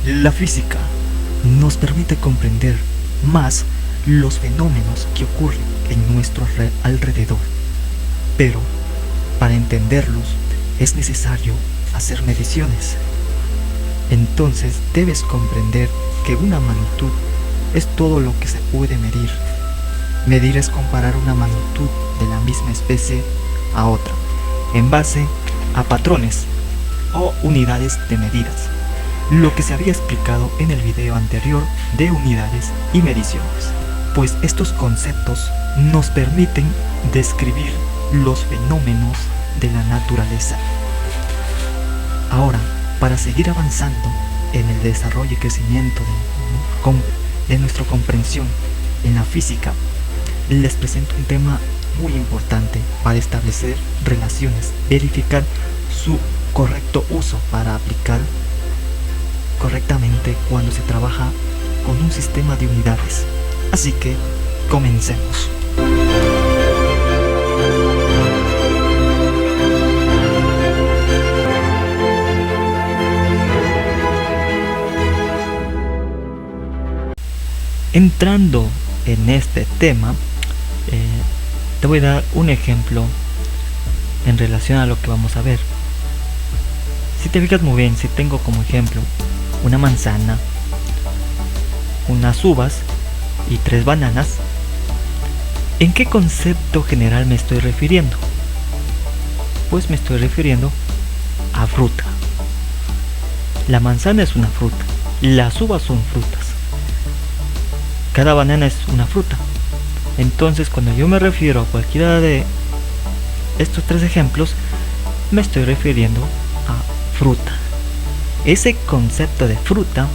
La física nos permite comprender más los fenómenos que ocurren en nuestro alrededor, pero para entenderlos es necesario hacer mediciones. Entonces debes comprender que una magnitud es todo lo que se puede medir. Medir es comparar una magnitud de la misma especie a otra, en base a patrones o unidades de medidas, lo que se había explicado en el video anterior de unidades y mediciones, pues estos conceptos nos permiten describir los fenómenos de la naturaleza. Ahora, para seguir avanzando en el desarrollo y crecimiento de nuestra comprensión en la física, les presento un tema muy importante para establecer relaciones, verificar su correcto uso para aplicar correctamente cuando se trabaja con un sistema de unidades. Así que comencemos. Entrando en este tema, te voy a dar un ejemplo en relación a lo que vamos a ver. Si te fijas muy bien, si tengo como ejemplo una manzana, unas uvas y 3 bananas, ¿en qué concepto general me estoy refiriendo? Pues me estoy refiriendo a fruta. La manzana es una fruta, las uvas son frutas, cada banana es una fruta. Entonces, cuando yo me refiero a cualquiera de estos 3 ejemplos, me estoy refiriendo a fruta. Ese concepto de fruta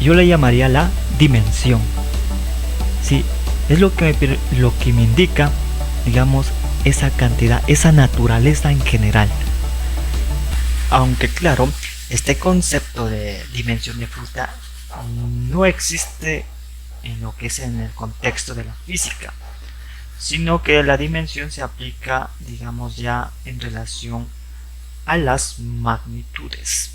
yo le llamaría la dimensión. Sí, es lo que me indica, digamos, esa cantidad, esa naturaleza en general. Aunque claro, este concepto de dimensión de fruta no existe en lo que es en el contexto de la física, sino que la dimensión se aplica, digamos, ya en relación a las magnitudes.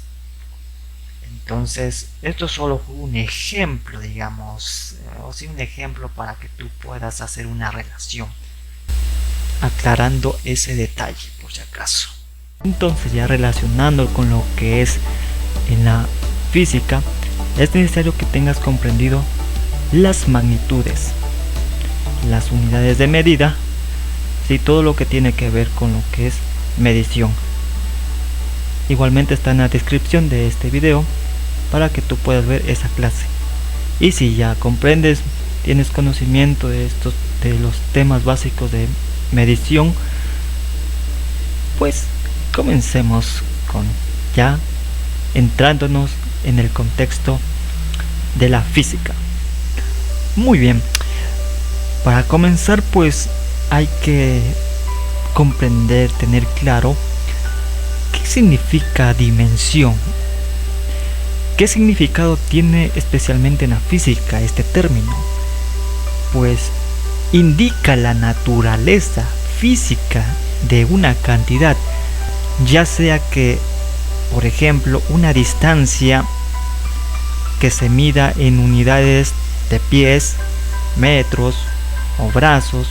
Entonces, esto solo fue un ejemplo, digamos, o sí, un ejemplo para que tú puedas hacer una relación, aclarando ese detalle por si acaso. Entonces, ya relacionando con lo que es en la física, es necesario que tengas comprendido las magnitudes, las unidades de medida, y todo lo que tiene que ver con lo que es medición. Igualmente está en la descripción de este video para que tú puedas ver esa clase. Y si ya comprendes, tienes conocimiento de los temas básicos de medición, pues comencemos con ya entrándonos en el contexto de la física. Muy bien, para comenzar pues hay que comprender, tener claro qué significa dimensión. ¿Qué significado tiene especialmente en la física este término? Pues indica la naturaleza física de una cantidad, ya sea que, por ejemplo, una distancia que se mida en unidades de pies, metros o brazos,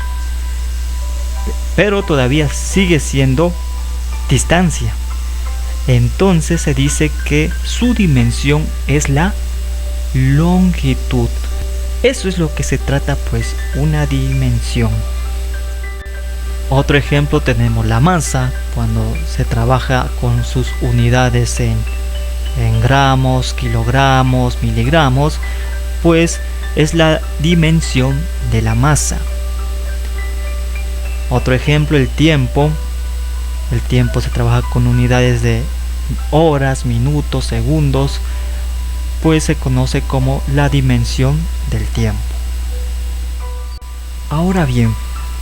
pero todavía sigue siendo distancia. Entonces se dice que su dimensión es la longitud. Eso es lo que se trata, pues, una dimensión. Otro ejemplo tenemos la masa, cuando se trabaja con sus unidades en gramos, kilogramos, miligramos, pues es la dimensión de la masa. Otro ejemplo, el tiempo. El tiempo se trabaja con unidades de horas, minutos, segundos, pues se conoce como la dimensión del tiempo. Ahora bien,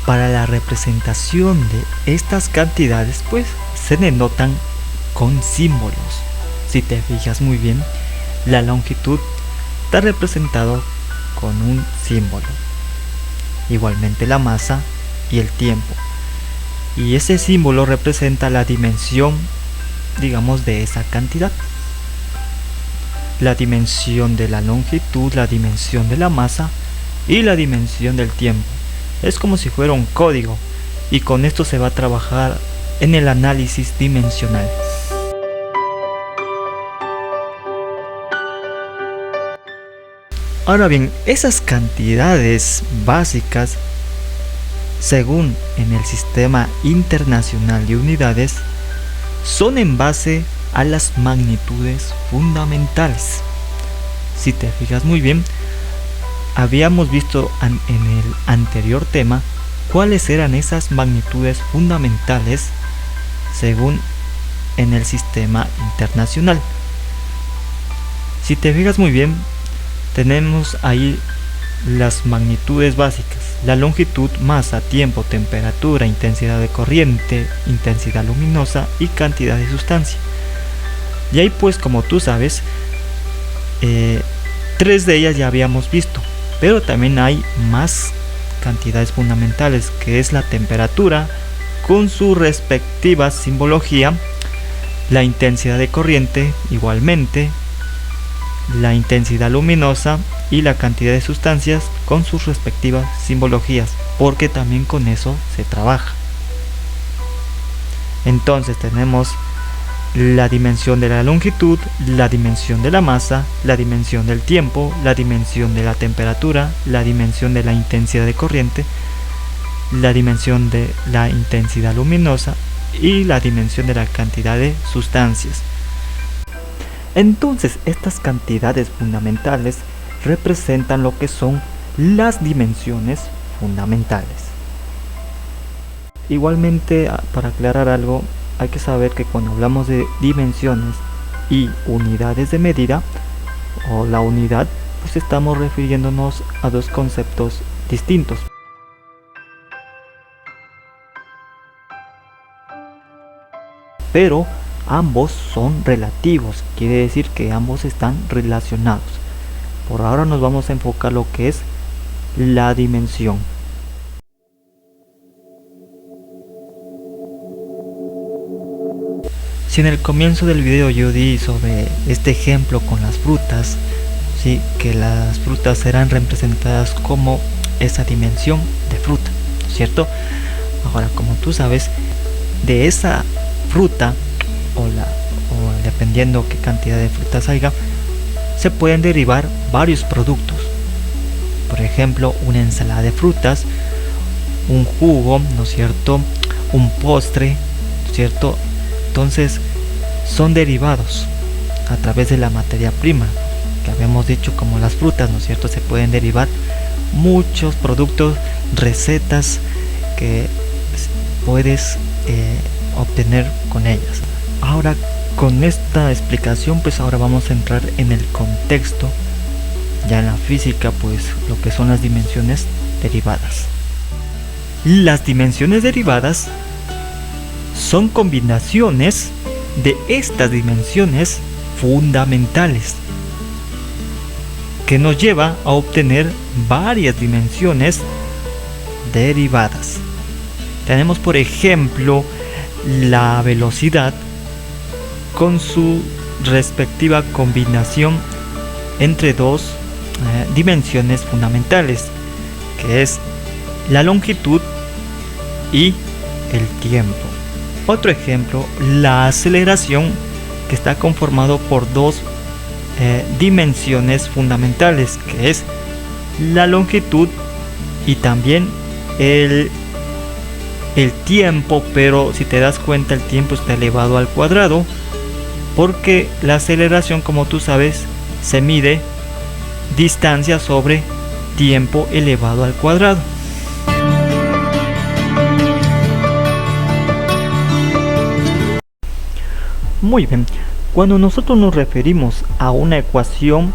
para la representación de estas cantidades, pues se denotan con símbolos. Si te fijas muy bien, la longitud está representado con un símbolo, igualmente la masa y el tiempo, y ese símbolo representa la dimensión, digamos, de esa cantidad. la dimensión de la longitud, la dimensión de la masa y la dimensión del tiempo. Es como si fuera un código, y con esto se va a trabajar en el análisis dimensional. Ahora bien, esas cantidades básicas, según en el Sistema Internacional de Unidades, son en base a las magnitudes fundamentales. Si te fijas muy bien, habíamos visto en el anterior tema cuáles eran esas magnitudes fundamentales según en el Sistema Internacional. Si te fijas muy bien, tenemos ahí las magnitudes básicas: la longitud, masa, tiempo, temperatura, intensidad de corriente, intensidad luminosa y cantidad de sustancia. Y ahí pues, como tú sabes, 3 de ellas ya habíamos visto, pero también hay más cantidades fundamentales, que es la temperatura con su respectiva simbología, la intensidad de corriente igualmente, la intensidad luminosa y la cantidad de sustancias con sus respectivas simbologías, porque también con eso se trabaja. Entonces tenemos la dimensión de la longitud, la dimensión de la masa, la dimensión del tiempo, la dimensión de la temperatura, la dimensión de la intensidad de corriente, la dimensión de la intensidad luminosa y la dimensión de la cantidad de sustancias. Entonces, estas cantidades fundamentales representan lo que son las dimensiones fundamentales. Igualmente, para aclarar algo, hay que saber que cuando hablamos de dimensiones y unidades de medida, o la unidad, pues estamos refiriéndonos a dos conceptos distintos. Pero ambos son relativos, quiere decir que ambos están relacionados. Por ahora nos vamos a enfocar lo que es la dimensión. Si en el comienzo del video yo di sobre este ejemplo con las frutas, ¿sí? Que las frutas serán representadas como esa dimensión de fruta, ¿cierto? Ahora, como tú sabes, de esa fruta o dependiendo qué cantidad de frutas haya, se pueden derivar varios productos. Por ejemplo, una ensalada de frutas, un jugo, ¿no es cierto? Un postre, ¿no es cierto? Entonces son derivados a través de la materia prima, que habíamos dicho, como las frutas, ¿no es cierto? Se pueden derivar muchos productos, recetas que puedes obtener con ellas. Ahora, con esta explicación, pues ahora vamos a entrar en el contexto, ya en la física, pues lo que son las dimensiones derivadas. Las dimensiones derivadas son combinaciones de estas dimensiones fundamentales, que nos lleva a obtener varias dimensiones derivadas. Tenemos, por ejemplo, la velocidad con su respectiva combinación entre dos dimensiones fundamentales, que es la longitud y el tiempo. Otro ejemplo, la aceleración, que está conformado por dos dimensiones fundamentales, que es la longitud y también el tiempo, pero si te das cuenta, el tiempo está elevado al cuadrado, porque la aceleración, como tú sabes, se mide distancia sobre tiempo elevado al cuadrado. Muy bien, cuando nosotros nos referimos a una ecuación,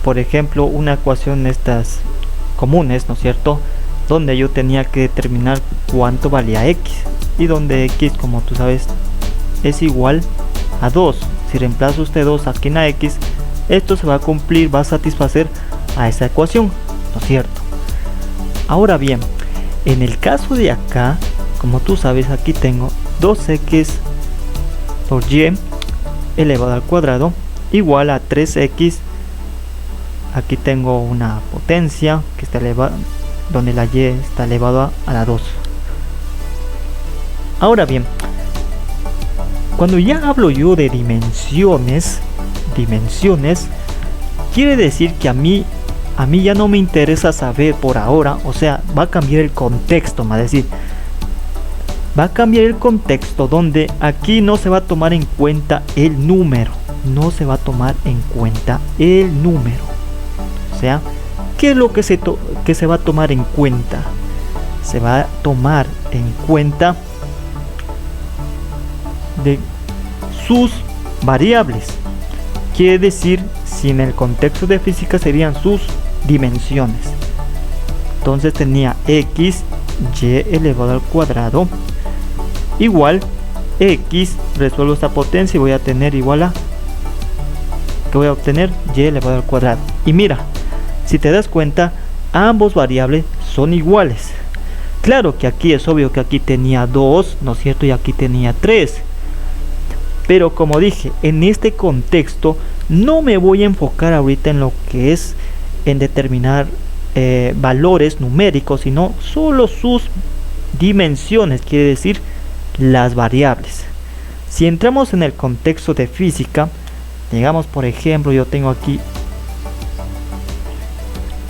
por ejemplo, una ecuación estas comunes, ¿no es cierto?, donde yo tenía que determinar cuánto valía x, y donde x, como tú sabes, es igual a 2. Si reemplazo este 2 aquí en la x, esto se va a cumplir, va a satisfacer a esa ecuación, ¿no es cierto? Ahora bien, en el caso de acá, como tú sabes, aquí tengo 2x por y elevado al cuadrado igual a 3x. Aquí tengo una potencia que está elevada, donde la y está elevada a la 2. Ahora bien, cuando ya hablo yo de dimensiones, quiere decir que a mí ya no me interesa saber por ahora, o sea, va a cambiar el contexto, va a decir, va a cambiar el contexto donde aquí no se va a tomar en cuenta el número, no se va a tomar en cuenta el número. O sea, ¿qué es lo que se va a tomar en cuenta? Se va a tomar en cuenta de sus variables. Quiere decir, si en el contexto de física serían sus dimensiones. Entonces tenía x y elevado al cuadrado igual x, resuelvo esta potencia y voy a tener igual a, que voy a obtener y elevado al cuadrado. Y mira, si te das cuenta, ambos variables son iguales. Claro que aquí es obvio que aquí tenía 2, ¿no es cierto? Y aquí tenía 3. Pero como dije, en este contexto no me voy a enfocar ahorita en lo que es en determinar valores numéricos, sino solo sus dimensiones, quiere decir las variables. Si entramos en el contexto de física, digamos por ejemplo, yo tengo aquí,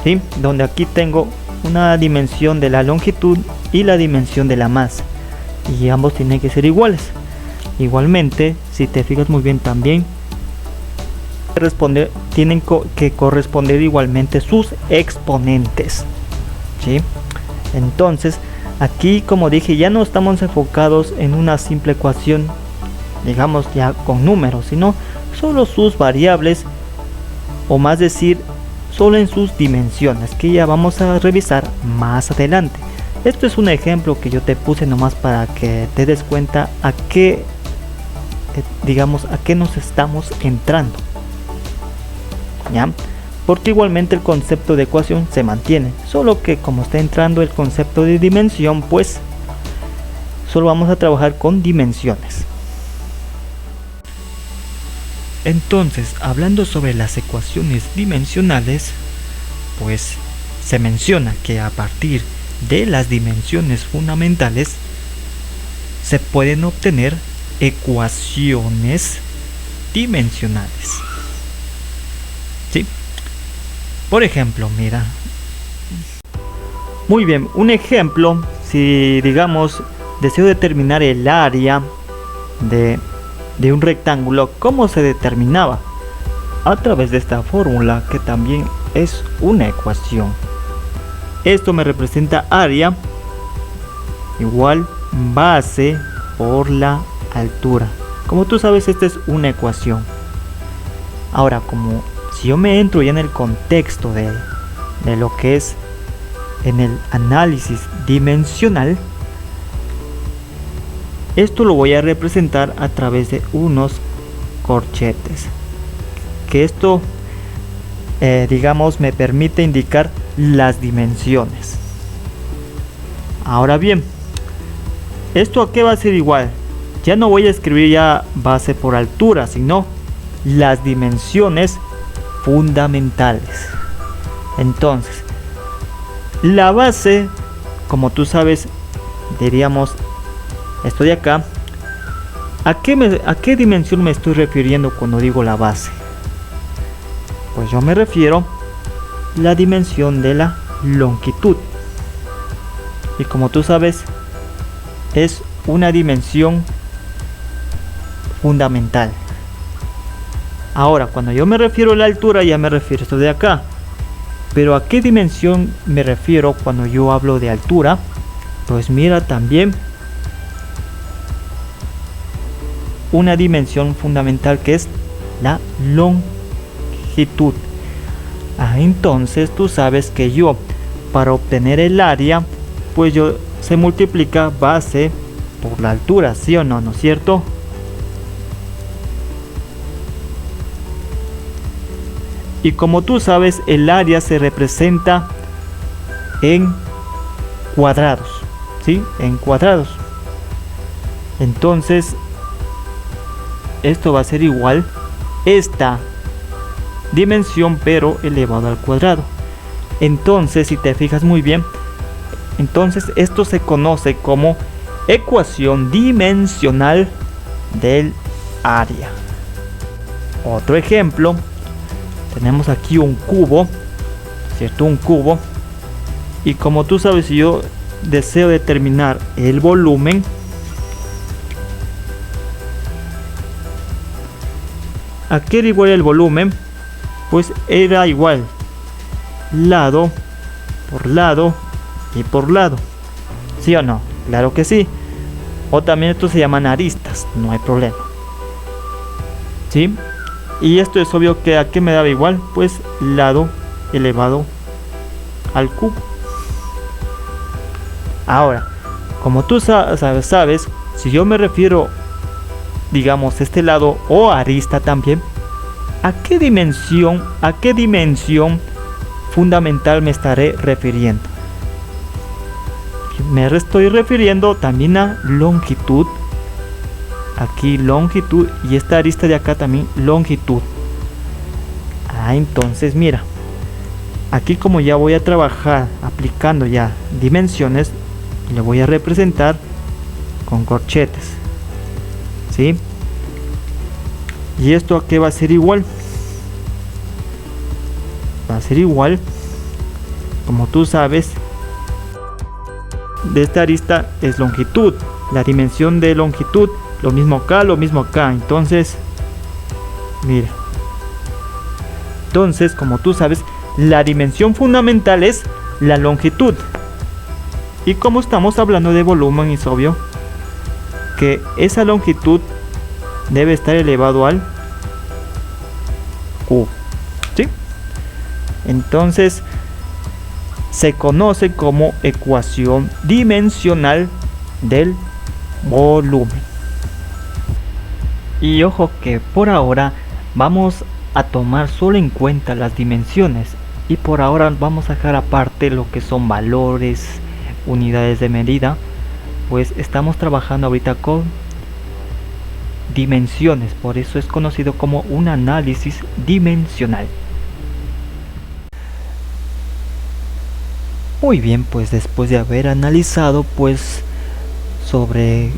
¿sí?, donde aquí tengo una dimensión de la longitud y la dimensión de la masa, y ambos tienen que ser iguales. Igualmente, si te fijas muy bien también, tienen que corresponder igualmente sus exponentes, ¿sí? Entonces, aquí, como dije, ya no estamos enfocados en una simple ecuación, digamos ya con números, sino solo sus variables, o más decir, solo en sus dimensiones, que ya vamos a revisar más adelante. Esto es un ejemplo que yo te puse nomás para que te des cuenta a qué, digamos, a qué nos estamos entrando, ¿ya? Porque igualmente el concepto de ecuación se mantiene, solo que como está entrando el concepto de dimensión, pues solo vamos a trabajar con dimensiones. Entonces, hablando sobre las ecuaciones dimensionales, pues se menciona que a partir de las dimensiones fundamentales se pueden obtener ecuaciones dimensionales, ¿sí? Por ejemplo, mira, muy bien, un ejemplo, si digamos deseo determinar el área de un rectángulo, ¿cómo se determinaba? A través de esta fórmula, que también es una ecuación. Esto me representa área igual base por la altura. Como tú sabes, esta es una ecuación. Ahora, como si yo me entro ya en el contexto de lo que es en el análisis dimensional, esto lo voy a representar a través de unos corchetes, que esto digamos me permite indicar las dimensiones. Ahora bien, ¿esto a qué va a ser igual? Ya no voy a escribir ya base por altura, sino las dimensiones fundamentales. Entonces, la base, como tú sabes, diríamos, estoy acá. ¿A qué dimensión me estoy refiriendo cuando digo la base? Pues yo me refiero a la dimensión de la longitud. Y como tú sabes, es una dimensión fundamental. Ahora, cuando yo me refiero a la altura, ya me refiero a esto de acá. Pero ¿a qué dimensión me refiero cuando yo hablo de altura? Pues mira, también una dimensión fundamental, que es la longitud. Entonces tú sabes que yo, para obtener el área, pues se multiplica base por la altura, ¿sí o no? ¿No es cierto? Y como tú sabes, el área se representa en cuadrados, ¿sí? En cuadrados. Entonces, esto va a ser igual esta dimensión pero elevado al cuadrado. Entonces, si te fijas muy bien, entonces esto se conoce como ecuación dimensional del área. Otro ejemplo, tenemos aquí un cubo, ¿cierto? Un cubo, y como tú sabes, si yo deseo determinar el volumen, ¿a qué era igual el volumen? Pues era igual lado por lado y por lado, ¿sí o no? Claro que sí. O también esto se llaman aristas, no hay problema, ¿sí? Y esto es obvio que a qué me daba igual, pues lado elevado al cubo. Ahora, como tú sabes, si yo me refiero, digamos, este lado o arista también, ¿a qué dimensión fundamental me estaré refiriendo? Me estoy refiriendo también a longitud. Aquí longitud, y esta arista de acá también longitud. Entonces mira, aquí como ya voy a trabajar aplicando ya dimensiones, le voy a representar con corchetes, ¿sí? Y esto a qué va a ser igual, va a ser igual, como tú sabes, de esta arista es longitud, la dimensión de longitud, lo mismo acá, lo mismo acá. Entonces mira, entonces como tú sabes, la dimensión fundamental es la longitud, y como estamos hablando de volumen, es obvio que esa longitud debe estar elevado al cubo, ¿sí? Entonces se conoce como ecuación dimensional del volumen. Y ojo que por ahora vamos a tomar solo en cuenta las dimensiones, y por ahora vamos a dejar aparte lo que son valores, unidades de medida, pues estamos trabajando ahorita con dimensiones, por eso es conocido como un análisis dimensional. Muy bien, pues después de haber analizado pues sobre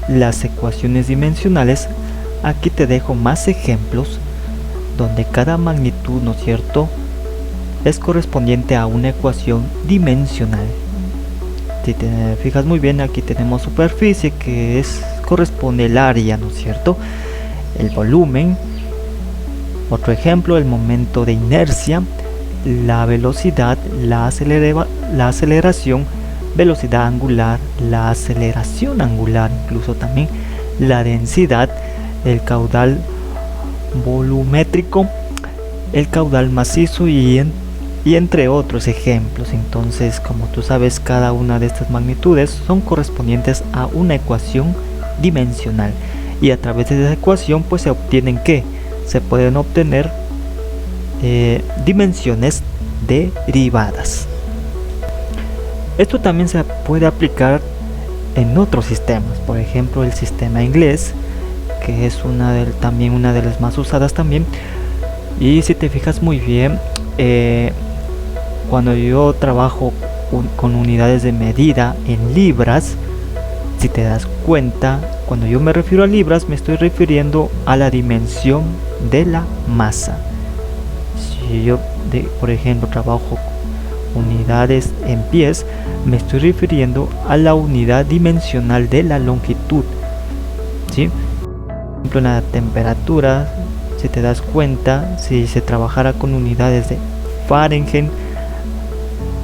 las ecuaciones dimensionales, aquí te dejo más ejemplos donde cada magnitud, ¿no es cierto?, es correspondiente a una ecuación dimensional. Si te fijas muy bien, aquí tenemos superficie, que corresponde al área, ¿no es cierto?, el volumen, otro ejemplo, el momento de inercia, la velocidad, la aceleración, velocidad angular, la aceleración angular, incluso también la densidad, el caudal volumétrico, el caudal macizo y entre otros ejemplos. Entonces, como tú sabes, cada una de estas magnitudes son correspondientes a una ecuación dimensional, y a través de esa ecuación pues se pueden obtener dimensiones derivadas. Esto también se puede aplicar en otros sistemas, por ejemplo el sistema inglés, que es también una de las más usadas también. Y si te fijas muy bien, cuando yo trabajo con unidades de medida en libras, si te das cuenta, cuando yo me refiero a libras me estoy refiriendo a la dimensión de la masa. Si yo por ejemplo trabajo unidades en pies, me estoy refiriendo a la unidad dimensional de la longitud, ¿sí? Por ejemplo, en la temperatura, si te das cuenta, si se trabajara con unidades de Fahrenheit,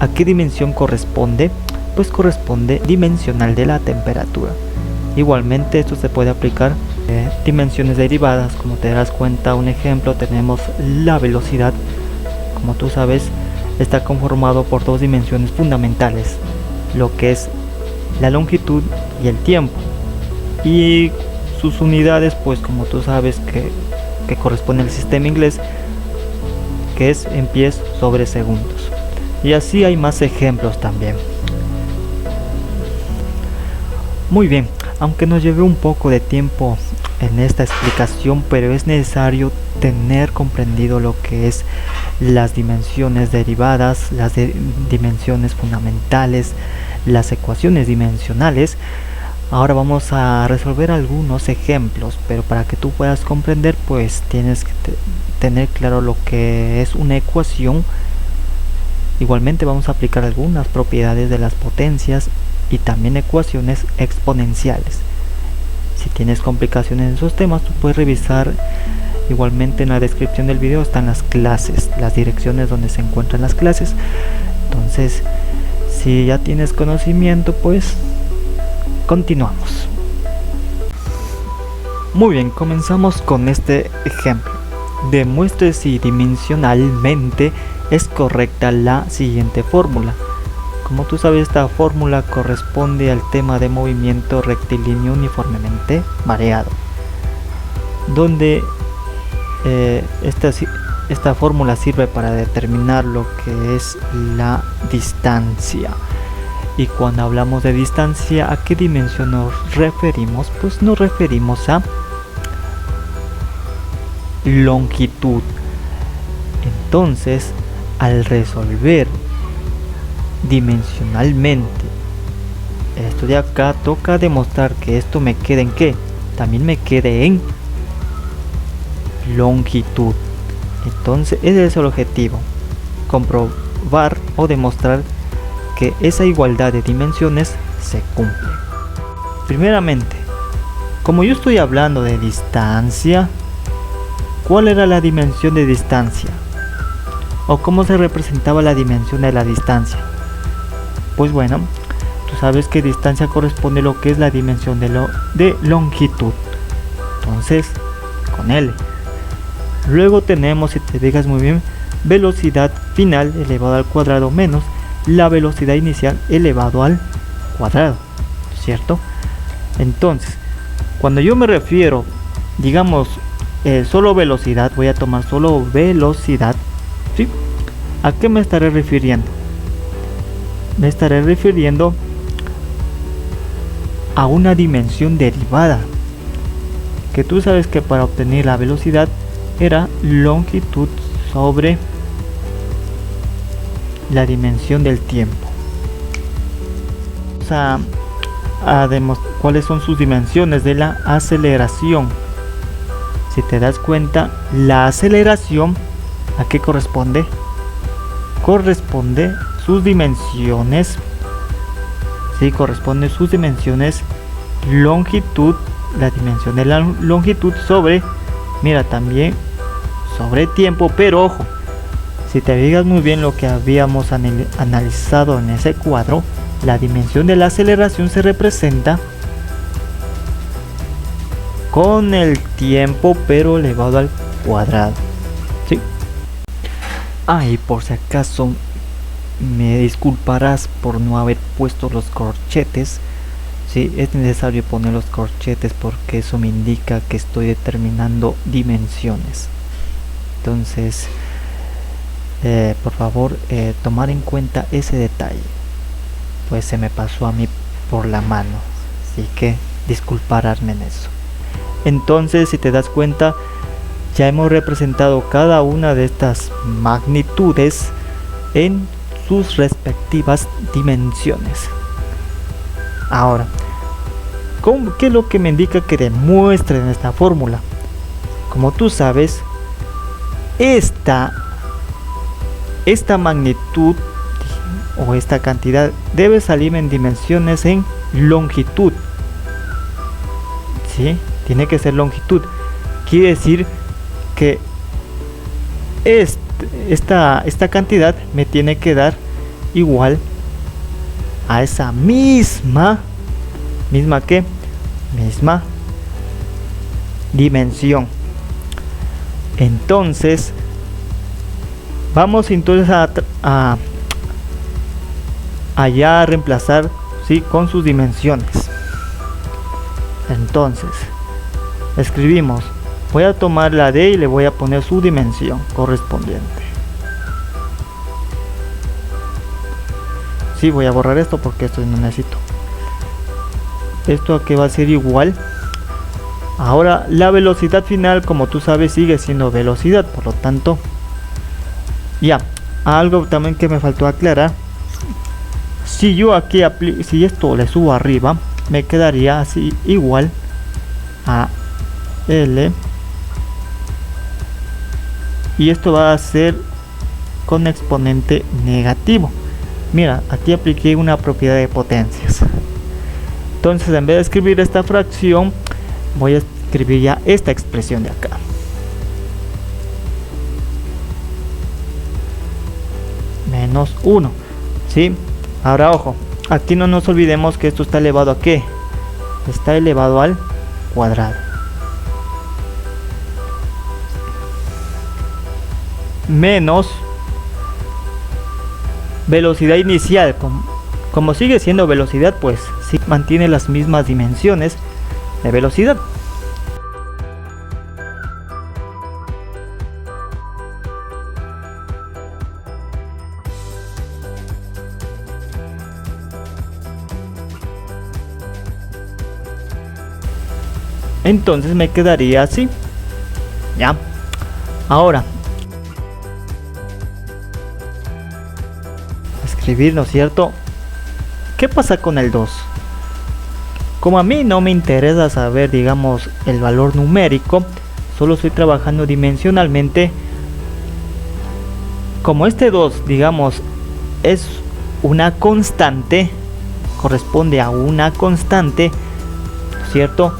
¿a qué dimensión corresponde? Pues corresponde dimensional de la temperatura. Igualmente esto se puede aplicar dimensiones derivadas. Como te das cuenta, un ejemplo, tenemos la velocidad. Como tú sabes, está conformado por dos dimensiones fundamentales, lo que es la longitud y el tiempo, y sus unidades, pues como tú sabes que corresponde al sistema inglés, que es en pies sobre segundos. Y así hay más ejemplos también. Muy bien, aunque nos lleve un poco de tiempo en esta explicación, pero es necesario tener comprendido lo que es las dimensiones derivadas, las dimensiones fundamentales, las ecuaciones dimensionales. Ahora vamos a resolver algunos ejemplos, pero para que tú puedas comprender, pues tienes que tener claro lo que es una ecuación. Igualmente vamos a aplicar algunas propiedades de las potencias y también ecuaciones exponenciales. Si tienes complicaciones en esos temas, tú puedes revisar. Igualmente en la descripción del video están las clases, las direcciones donde se encuentran las clases. Entonces, si ya tienes conocimiento, pues continuamos. Muy bien, comenzamos con este ejemplo. Demuestre si dimensionalmente es correcta la siguiente fórmula. Como tú sabes, esta fórmula corresponde al tema de movimiento rectilíneo uniformemente mareado, donde esta fórmula sirve para determinar lo que es la distancia. Y cuando hablamos de distancia, ¿a qué dimensión nos referimos? Pues nos referimos a longitud. Entonces, al resolver dimensionalmente esto de acá, toca demostrar que esto me quede en ¿qué? También me quede en longitud. Entonces ese es el objetivo, comprobar o demostrar que esa igualdad de dimensiones se cumple. Primeramente, como yo estoy hablando de distancia, ¿cuál era la dimensión de distancia? ¿O cómo se representaba la dimensión de la distancia? Pues bueno, tú sabes que distancia corresponde a lo que es la dimensión de longitud. Entonces, con L. Luego tenemos, si te fijas muy bien, velocidad final elevado al cuadrado menos la velocidad inicial elevado al cuadrado, ¿cierto? Entonces, cuando yo me refiero, digamos, solo velocidad, voy a tomar solo velocidad, ¿sí? ¿A qué me estaré refiriendo? Me estaré refiriendo a una dimensión derivada, que tú sabes que para obtener la velocidad era longitud sobre la dimensión del tiempo. Vamos a demostrar cuáles son sus dimensiones de la aceleración. Si te das cuenta, la aceleración, ¿a qué corresponde? Corresponde sus dimensiones, sí, corresponde sus dimensiones longitud, la dimensión de la longitud sobre, mira, también sobre tiempo, pero ojo, si te fijas muy bien lo que habíamos analizado en ese cuadro, la dimensión de la aceleración se representa con el tiempo pero elevado al cuadrado, ¿sí? Y por si acaso me disculparás por no haber puesto los corchetes. Sí, es necesario poner los corchetes porque eso me indica que estoy determinando dimensiones. Entonces, por favor, tomar en cuenta ese detalle, pues se me pasó a mí por la mano, así que disculparme en eso. Entonces, si te das cuenta, ya hemos representado cada una de estas magnitudes en sus respectivas dimensiones. Ahora, ¿qué es lo que me indica que demuestre en esta fórmula? Como tú sabes, esta magnitud o esta cantidad debe salir en dimensiones en longitud, ¿sí? Tiene que ser longitud. Quiere decir que esta cantidad me tiene que dar igual a esa misma dimensión. Entonces vamos entonces a allá reemplazar, ¿sí?, con sus dimensiones. Entonces escribimos, voy a tomar la D y le voy a poner su dimensión correspondiente. Sí, voy a borrar esto porque esto no necesito. Esto aquí va a ser igual Ahora la velocidad final, como tú sabes, sigue siendo velocidad, por lo tanto, ya, algo también que me faltó aclarar. Si yo aquí si esto le subo arriba, me quedaría así igual a L, y esto va a ser con exponente negativo. Mira, aquí apliqué una propiedad de potencias. Entonces, en vez de escribir esta fracción, voy a escribir ya esta expresión de acá. Menos 1. ¿Sí? Ahora, ojo, aquí no nos olvidemos que esto está elevado a ¿qué? Está elevado al cuadrado. Menos velocidad inicial. Como sigue siendo velocidad, pues sí mantiene las mismas dimensiones de velocidad. Entonces me quedaría así. Ya. Ahora escribir, ¿no es cierto? ¿Qué pasa con el 2? Como a mí no me interesa saber, digamos, el valor numérico, solo estoy trabajando dimensionalmente. Como este 2, digamos, es una constante, corresponde a una constante, ¿cierto?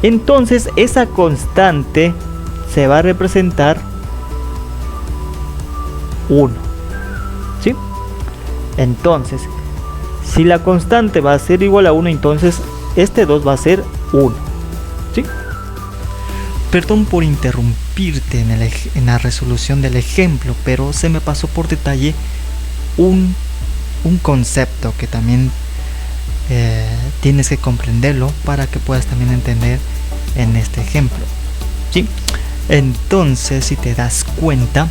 Entonces esa constante se va a representar 1, ¿sí? Entonces, si la constante va a ser igual a 1, entonces este 2 va a ser 1, ¿sí? Perdón por interrumpirte en la resolución del ejemplo, pero se me pasó por detalle un concepto que también tienes que comprenderlo para que puedas también entender en este ejemplo, ¿sí? Entonces, si te das cuenta,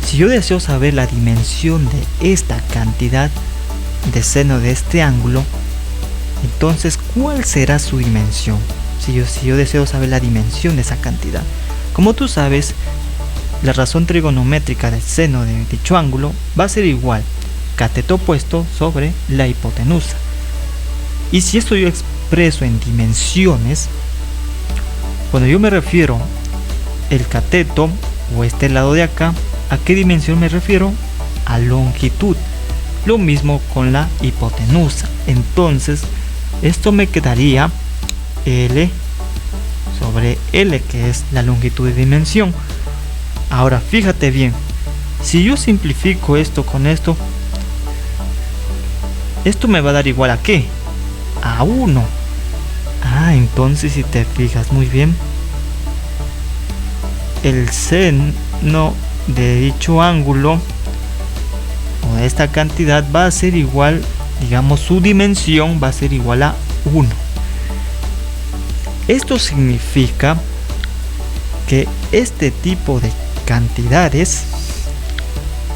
si yo deseo saber la dimensión de esta cantidad de seno de este ángulo, entonces ¿cuál será su dimensión? Si yo deseo saber la dimensión de esa cantidad, como tú sabes, la razón trigonométrica del seno de dicho ángulo va a ser igual cateto opuesto sobre la hipotenusa. Y si esto yo expreso en dimensiones, cuando yo me refiero el cateto o este lado de acá, ¿a qué dimensión me refiero? A longitud. Lo mismo con la hipotenusa. Entonces esto me quedaría L sobre L, que es la longitud de dimensión. Ahora fíjate bien, si yo simplifico esto con esto, esto me va a dar igual a ¿qué? A 1. Entonces si te fijas muy bien, el seno de dicho ángulo o de esta cantidad va a ser igual, digamos, su dimensión va a ser igual a 1. Esto significa que este tipo de cantidades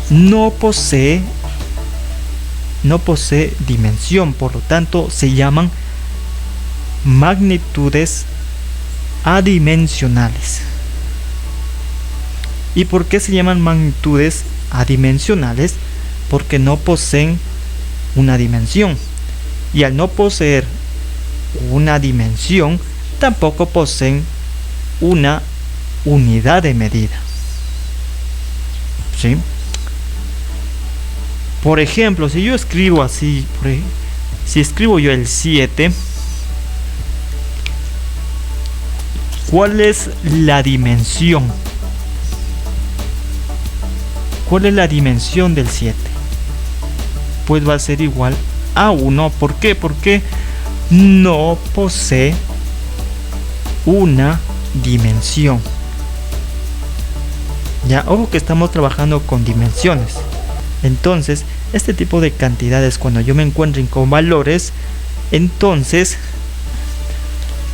no posee dimensión, por lo tanto se llaman magnitudes adimensionales. ¿Y por qué se llaman magnitudes adimensionales? Porque no poseen una dimensión, y al no poseer una dimensión tampoco poseen una unidad de medida, ¿sí? Por ejemplo, si yo escribo así, si escribo yo el 7, ¿cuál es la dimensión? ¿Cuál es la dimensión del 7? Pues va a ser igual a 1. ¿Por qué? Porque no posee una dimensión. Ya, ojo que estamos trabajando con dimensiones. Entonces, este tipo de cantidades, cuando yo me encuentre con valores, entonces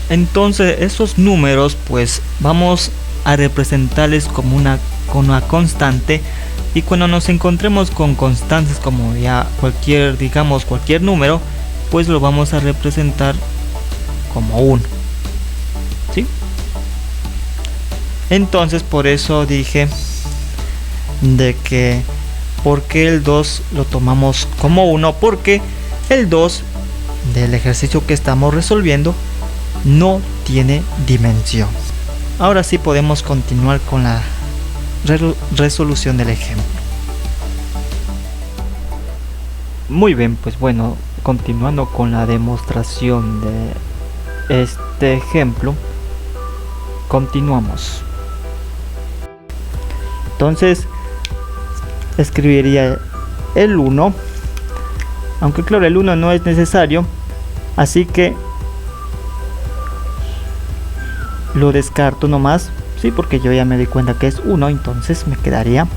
esos números, pues vamos a representarles como una constante. Y cuando nos encontremos con constantes como ya cualquier número, pues lo vamos a representar como 1. Entonces por eso dije de que ¿por qué el 2 lo tomamos como 1? Porque el 2 del ejercicio que estamos resolviendo no tiene dimensión. Ahora sí podemos continuar con la resolución del ejemplo. Muy bien, pues bueno, continuando con la demostración de este ejemplo, continuamos. Entonces escribiría el 1, aunque claro, el 1 no es necesario, así que lo descarto nomás, sí, porque yo ya me di cuenta que es 1, entonces me quedaría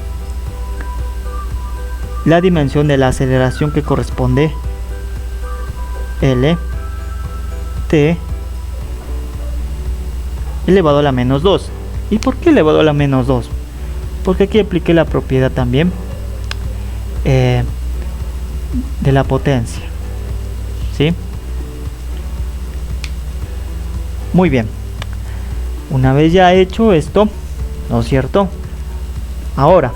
la dimensión de la aceleración que corresponde L t elevado a la menos 2. ¿Y por qué elevado a la menos 2? Porque aquí apliqué la propiedad también de la potencia, ¿sí? Muy bien, una vez ya hecho esto, ¿no es cierto? Ahora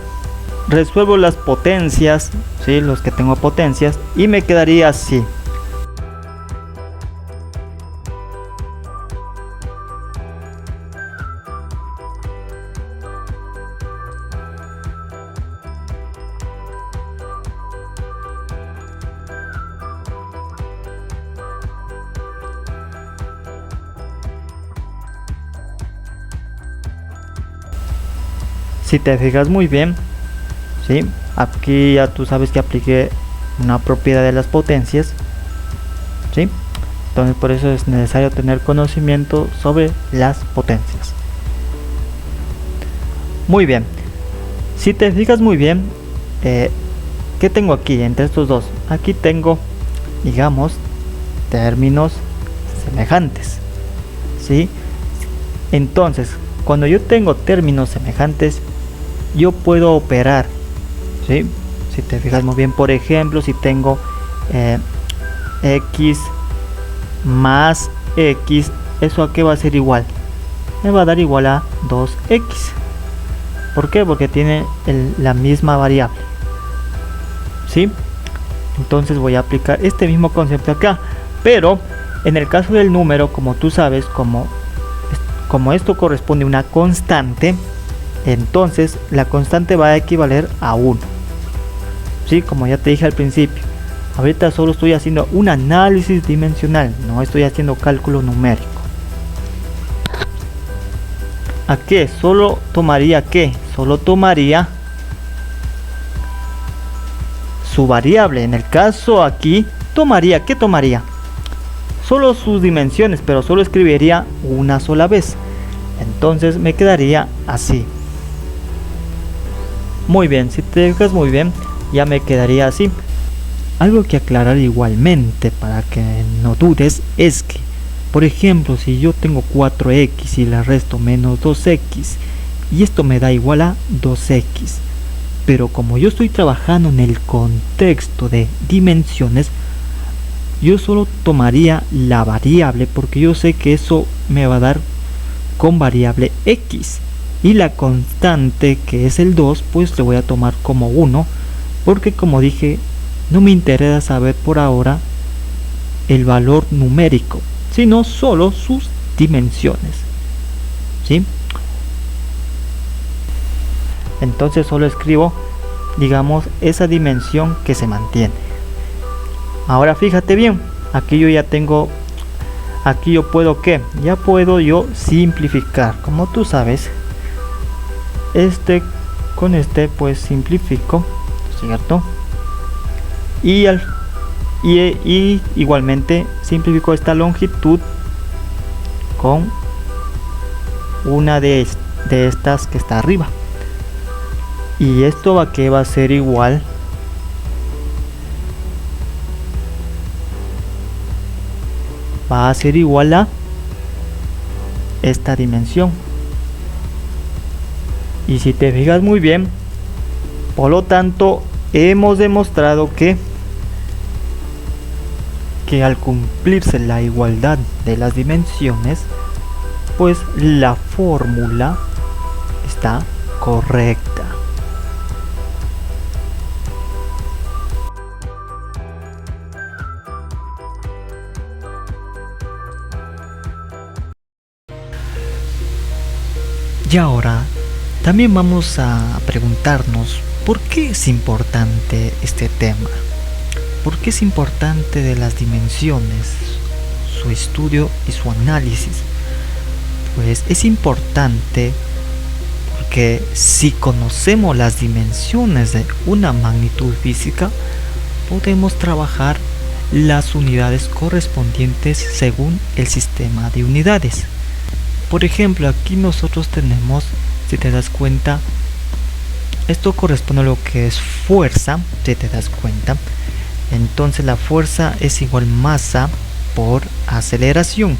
resuelvo las potencias, ¿sí? Los que tengo potencias, y me quedaría así. Si te fijas muy bien, ¿sí? Aquí ya tú sabes que apliqué una propiedad de las potencias, ¿sí? Entonces por eso es necesario tener conocimiento sobre las potencias. Muy bien, si te fijas muy bien, ¿qué tengo aquí entre estos dos? Aquí tengo, digamos, términos semejantes, ¿sí? Entonces, cuando yo tengo términos semejantes, yo puedo operar, ¿sí? Si te fijas muy bien, por ejemplo, si tengo x más x, ¿eso a qué va a ser igual? Me va a dar igual a 2x. ¿Por qué? Porque tiene la misma variable, ¿sí? Entonces voy a aplicar este mismo concepto acá, pero en el caso del número, como tú sabes, como esto corresponde a una constante, entonces la constante va a equivaler a 1, ¿sí? Como ya te dije al principio, ahorita solo estoy haciendo un análisis dimensional, no estoy haciendo cálculo numérico. ¿A qué? Solo tomaría ¿qué? Solo tomaría su variable. En el caso aquí, tomaría, ¿qué tomaría? Solo sus dimensiones, pero solo escribiría una sola vez. Entonces me quedaría así. Muy bien, si te fijas muy bien, ya me quedaría así. Algo que aclarar igualmente para que no dudes es que, por ejemplo, si yo tengo 4x y le resto menos 2x, y esto me da igual a 2x, pero como yo estoy trabajando en el contexto de dimensiones, yo solo tomaría la variable porque yo sé que eso me va a dar con variable x, y la constante, que es el 2, pues le voy a tomar como 1, porque como dije, no me interesa saber por ahora el valor numérico, sino solo sus dimensiones, ¿sí? Entonces solo escribo, digamos, esa dimensión que se mantiene. Ahora fíjate bien, aquí yo ya tengo, aquí yo puedo ¿qué? Ya puedo yo simplificar, como tú sabes, con este pues simplifico, ¿cierto? Y igualmente simplifico esta longitud con una de estas que está arriba, y esto va a ser igual a esta dimensión. Y si te fijas muy bien, por lo tanto hemos demostrado que al cumplirse la igualdad de las dimensiones, pues la fórmula respuesta correcta. Y ahora también vamos a preguntarnos por qué es importante este tema. ¿Por qué es importante de las dimensiones, su estudio y su análisis? Pues es importante porque si conocemos las dimensiones de una magnitud física, podemos trabajar las unidades correspondientes según el sistema de unidades. Por ejemplo, aquí nosotros tenemos, si te das cuenta, esto corresponde a lo que es fuerza, si te das cuenta. Entonces la fuerza es igual masa por aceleración.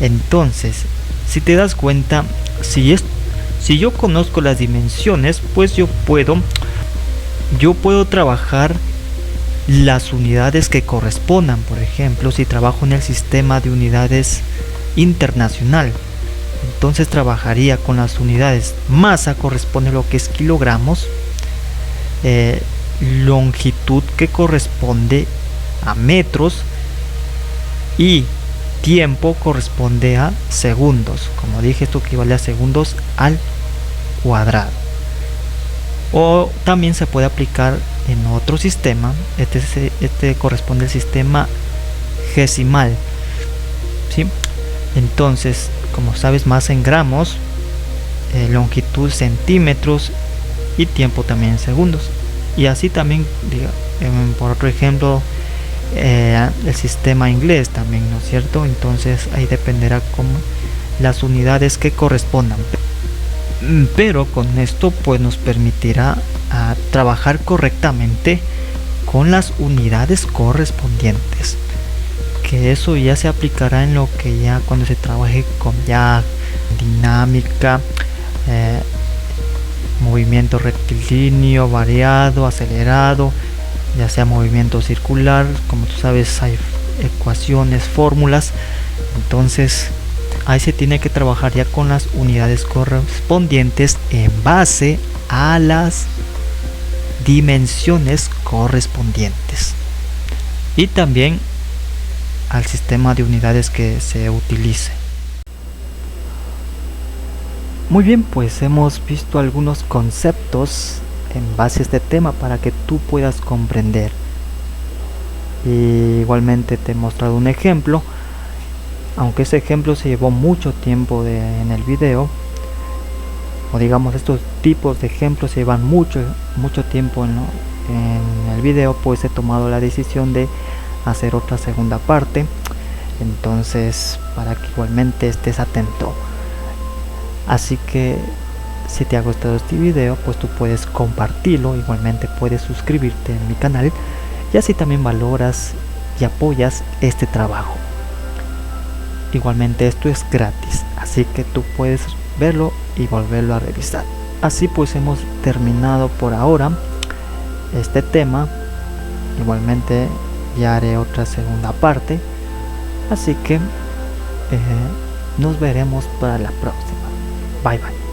Entonces, si te das cuenta, si yo conozco las dimensiones, pues yo puedo trabajar las unidades que correspondan. Por ejemplo, si trabajo en el sistema de unidades internacional, entonces trabajaría con las unidades. Masa corresponde a lo que es kilogramos, longitud que corresponde a metros y tiempo corresponde a segundos. Como dije, esto equivale a segundos al cuadrado. O también se puede aplicar en otro sistema. Este corresponde al sistema decimal, ¿sí? Entonces, como sabes, masa en gramos, longitud centímetros y tiempo también en segundos. Y así también, por otro ejemplo, el sistema inglés también, ¿no es cierto? Entonces ahí dependerá como las unidades que correspondan. Pero con esto pues nos permitirá trabajar correctamente con las unidades correspondientes, que eso ya se aplicará en lo que ya cuando se trabaje con ya dinámica, movimiento rectilíneo, variado, acelerado, ya sea movimiento circular. Como tú sabes, hay ecuaciones, fórmulas. Entonces ahí se tiene que trabajar ya con las unidades correspondientes en base a las dimensiones correspondientes y también al sistema de unidades que se utilice. Muy bien, pues hemos visto algunos conceptos en base a este tema para que tú puedas comprender. Y igualmente te he mostrado un ejemplo, aunque ese ejemplo se llevó mucho tiempo en el video, o digamos estos tipos de ejemplos se llevan mucho tiempo en el video, pues he tomado la decisión de hacer otra segunda parte. Entonces, para que igualmente estés atento. Así que si te ha gustado este video, pues tú puedes compartirlo, igualmente puedes suscribirte en mi canal y así también valoras y apoyas este trabajo. Igualmente esto es gratis, así que tú puedes verlo y volverlo a revisar. Así pues hemos terminado por ahora este tema. Igualmente ya haré otra segunda parte, así que nos veremos para la próxima. Bye bye.